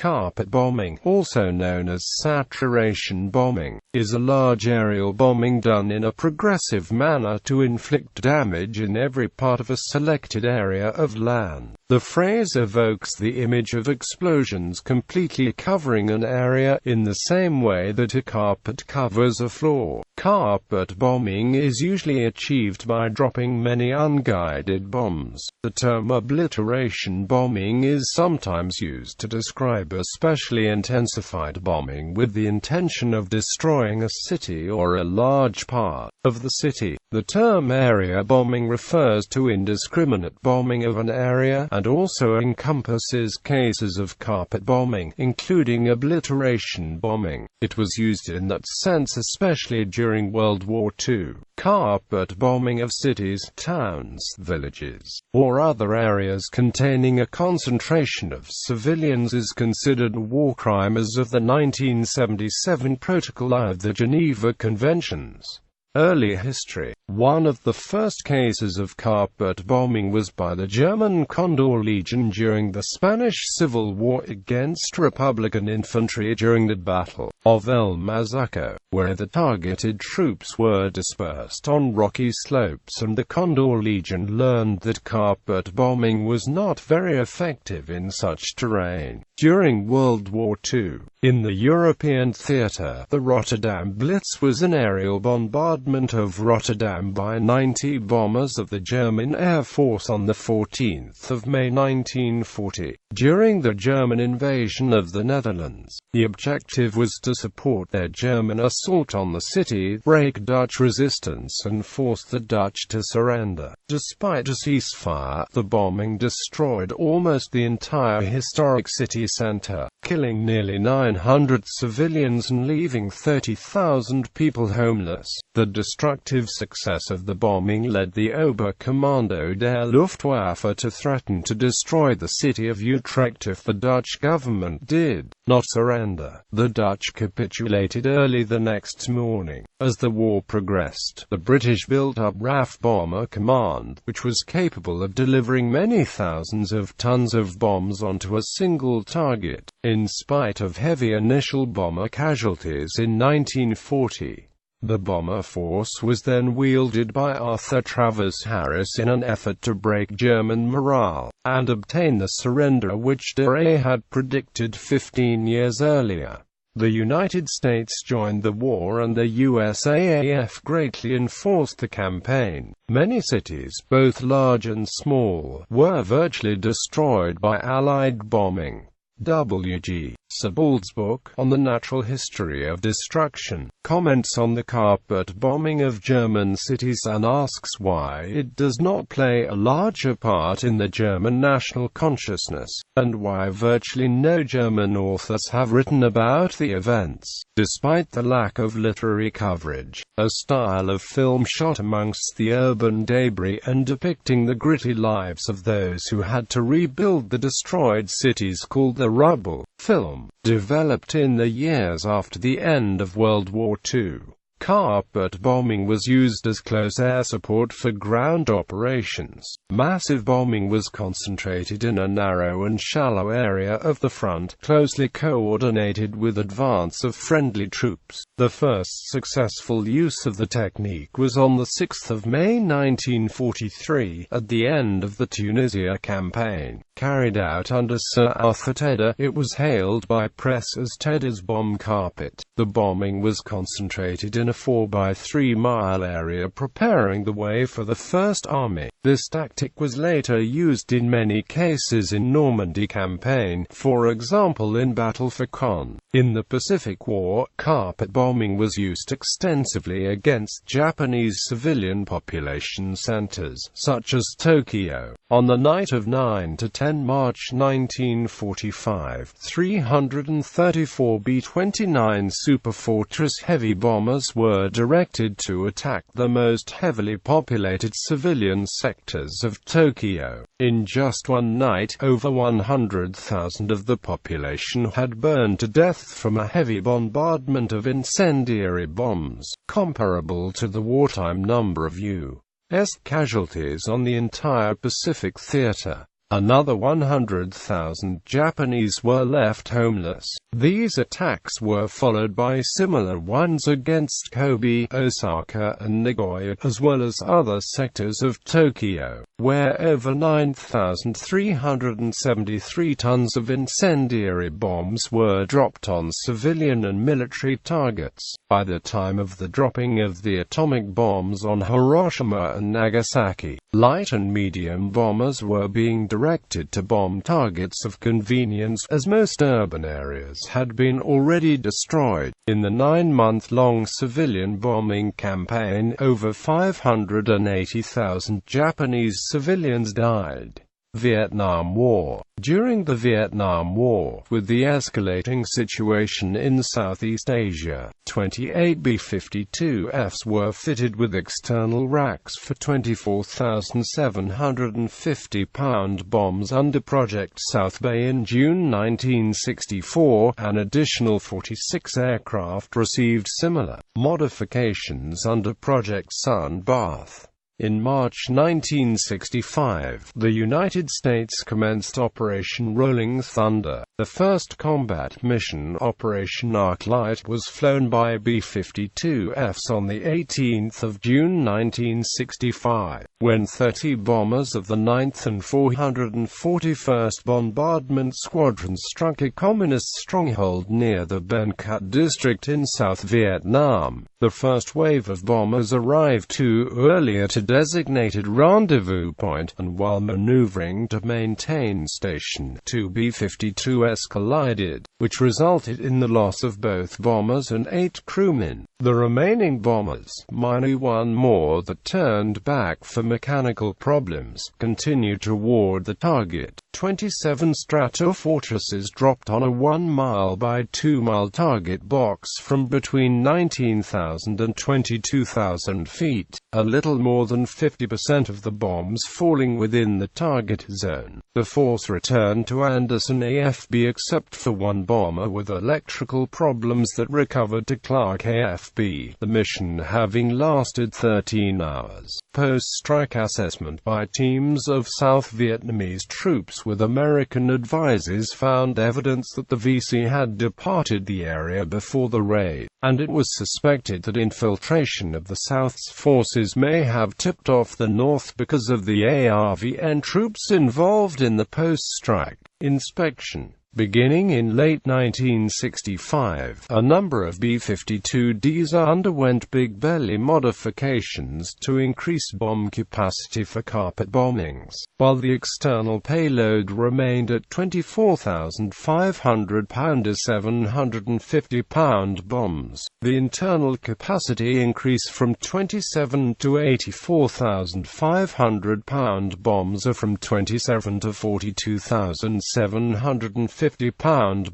Carpet bombing, also known as saturation bombing, is a large aerial bombing done in a progressive manner to inflict damage in every part of a selected area of land. The phrase evokes the image of explosions completely covering an area, in the same way that a carpet covers a floor. Carpet bombing is usually achieved by dropping many unguided bombs. The term obliteration bombing is sometimes used to describe especially intensified bombing with the intention of destroying a city or a large part of the city. The term area bombing refers to indiscriminate bombing of an area, and also encompasses cases of carpet bombing, including obliteration bombing. It was used in that sense especially during World War II. Carpet bombing of cities, towns, villages, or other areas containing a concentration of civilians is considered a war crime as of the 1977 Protocol I of the Geneva Conventions. Early history. One of the first cases of carpet bombing was by the German Condor Legion during the Spanish Civil War against Republican infantry during the Battle of El Mazaco, where the targeted troops were dispersed on rocky slopes, and the Condor Legion learned that carpet bombing was not very effective in such terrain. During World War II, in the European theater, the Rotterdam Blitz was an aerial bombardment of Rotterdam by 90 bombers of the German Air Force on 14 May 1940. During the German invasion of the Netherlands, the objective was to support their German assault on the city, break Dutch resistance and force the Dutch to surrender. Despite a ceasefire, the bombing destroyed almost the entire historic city center, killing nearly 900 civilians and leaving 30,000 people homeless. The destructive success of the bombing led the Oberkommando der Luftwaffe to threaten to destroy the city of Utrecht if the Dutch government did not surrender. The Dutch capitulated early the next morning. As the war progressed, the British built up RAF Bomber Command, which was capable of delivering many thousands of tons of bombs onto a single target. In spite of heavy initial bomber casualties in 1940, the bomber force was then wielded by Arthur Travers Harris in an effort to break German morale, and obtain the surrender which DE had predicted 15 years earlier. The United States joined the war and the USAAF greatly enforced the campaign. Many cities, both large and small, were virtually destroyed by Allied bombing. W.G. Sebald's book, On the Natural History of Destruction, comments on the carpet bombing of German cities and asks why it does not play a larger part in the German national consciousness, and why virtually no German authors have written about the events. Despite the lack of literary coverage, a style of film shot amongst the urban debris and depicting the gritty lives of those who had to rebuild the destroyed cities called the rubble film, developed in the years after the end of World War II. Carpet bombing was used as close air support for ground operations. Massive bombing was concentrated in a narrow and shallow area of the front, closely coordinated with advance of friendly troops. The first successful use of the technique was on 6 May 1943, at the end of the Tunisia campaign. Carried out under Sir Arthur Tedder, it was hailed by press as Tedder's bomb carpet. The bombing was concentrated in a 4-by-3-mile area, preparing the way for the First Army. This tactic was later used in many cases in Normandy campaign, for example in Battle for Caen. In the Pacific War, carpet bombing was used extensively against Japanese civilian population centers, such as Tokyo. On the night of 9–10 March 1945, 334 B-29 Superfortress heavy bombers were directed to attack the most heavily populated civilian sectors of Tokyo. In just one night, over 100,000 of the population had burned to death from a heavy bombardment of incendiary bombs, comparable to the wartime number of U.S. casualties on the entire Pacific theater. Another 100,000 Japanese were left homeless. These attacks were followed by similar ones against Kobe, Osaka, and Nagoya, as well as other sectors of Tokyo, where over 9,373 tons of incendiary bombs were dropped on civilian and military targets. By the time of the dropping of the atomic bombs on Hiroshima and Nagasaki, light and medium bombers were being directed to bomb targets of convenience, as most urban areas had been already destroyed. In the 9-month-long civilian bombing campaign, over 580,000 Japanese civilians died. Vietnam War. During the Vietnam War, with the escalating situation in Southeast Asia, 28 B-52Fs were fitted with external racks for 24,750-pound bombs under Project South Bay. In June 1964, an additional 46 aircraft received similar modifications under Project Sun Bath. In March 1965, the United States commenced Operation Rolling Thunder. The first combat mission, Operation Arclight, was flown by B-52Fs on 18 June 1965, when 30 bombers of the 9th and 441st Bombardment Squadron struck a communist stronghold near the Ben Cut district in South Vietnam. The first wave of bombers arrived too early at a designated rendezvous point, and while maneuvering to maintain station, 2 B-52s collided, which resulted in the loss of both bombers and 8 crewmen. The remaining bombers, minus one more that turned back for mechanical problems, continued toward the target. 27 Stratofortresses dropped on a 1-mile by 2-mile target box from between 19,000 and 22,000 feet, a little more than 50% of the bombs falling within the target zone. The force returned to Anderson AFB except for one bomber with electrical problems that recovered to Clark AFB, the mission having lasted 13 hours. Post-strike assessment by teams of South Vietnamese troops with American advisors found evidence that the VC had departed the area before the raid, and it was suspected that infiltration of the South's forces may have tipped off the North because of the ARVN troops involved in the post-strike inspection. Beginning in late 1965, a number of B-52Ds underwent big belly modifications to increase bomb capacity for carpet bombings, while the external payload remained at 24,500-pound to 750-pound bombs. The internal capacity increased from 27 to 84,500-pound bombs, or from 27 to 42,750-pound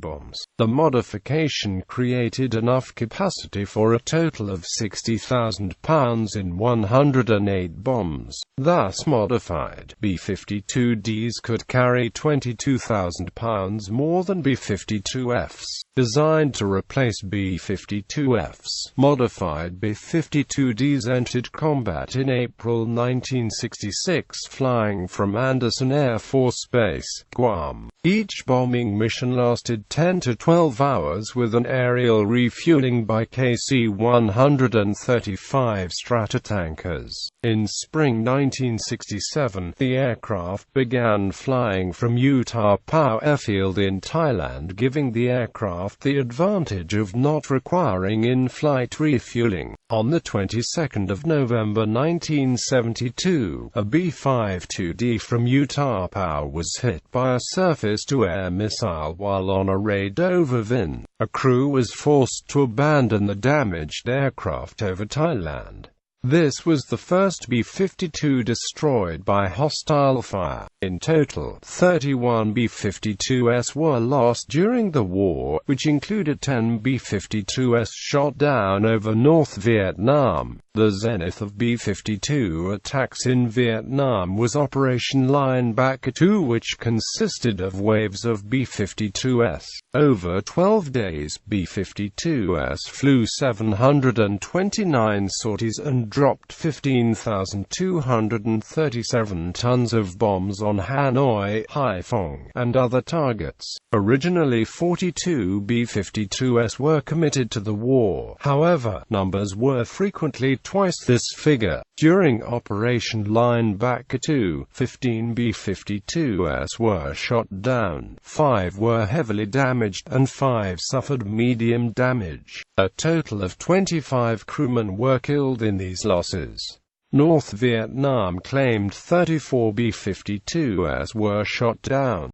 bombs. The modification created enough capacity for a total of 60,000 pounds in 108 bombs. Thus modified B-52Ds could carry 22,000 pounds more than B-52Fs. Designed to replace B-52Fs, modified B-52Ds entered combat in April 1966, flying from Anderson Air Force Base, Guam. Each bombing mission lasted 10 to 12 hours with an aerial refueling by KC-135 Stratotankers. In spring 1967, the aircraft began flying from Utah Pow Airfield in Thailand, giving the aircraft the advantage of not requiring in-flight refueling. On the 22nd of November 1972, a B-52D from Utah Pow was hit by a surface-to-air missile while on a raid over Vinh. A crew was forced to abandon the damaged aircraft over Thailand. This was the first B-52 destroyed by hostile fire. In total, 31 B-52s were lost during the war, which included 10 B-52s shot down over North Vietnam. The zenith of B-52 attacks in Vietnam was Operation Linebacker 2, which consisted of waves of B-52s. Over 12 days, B-52s flew 729 sorties and dropped 15,237 tons of bombs on Hanoi, Haiphong, and other targets. Originally 42 B-52s were committed to the war. However, numbers were frequently twice this figure. During Operation land.The, 15 B-52s were shot down, 5 were heavily damaged, and 5 suffered medium damage. A total of 25 crewmen were killed in these losses. North Vietnam claimed 34 B-52s were shot down.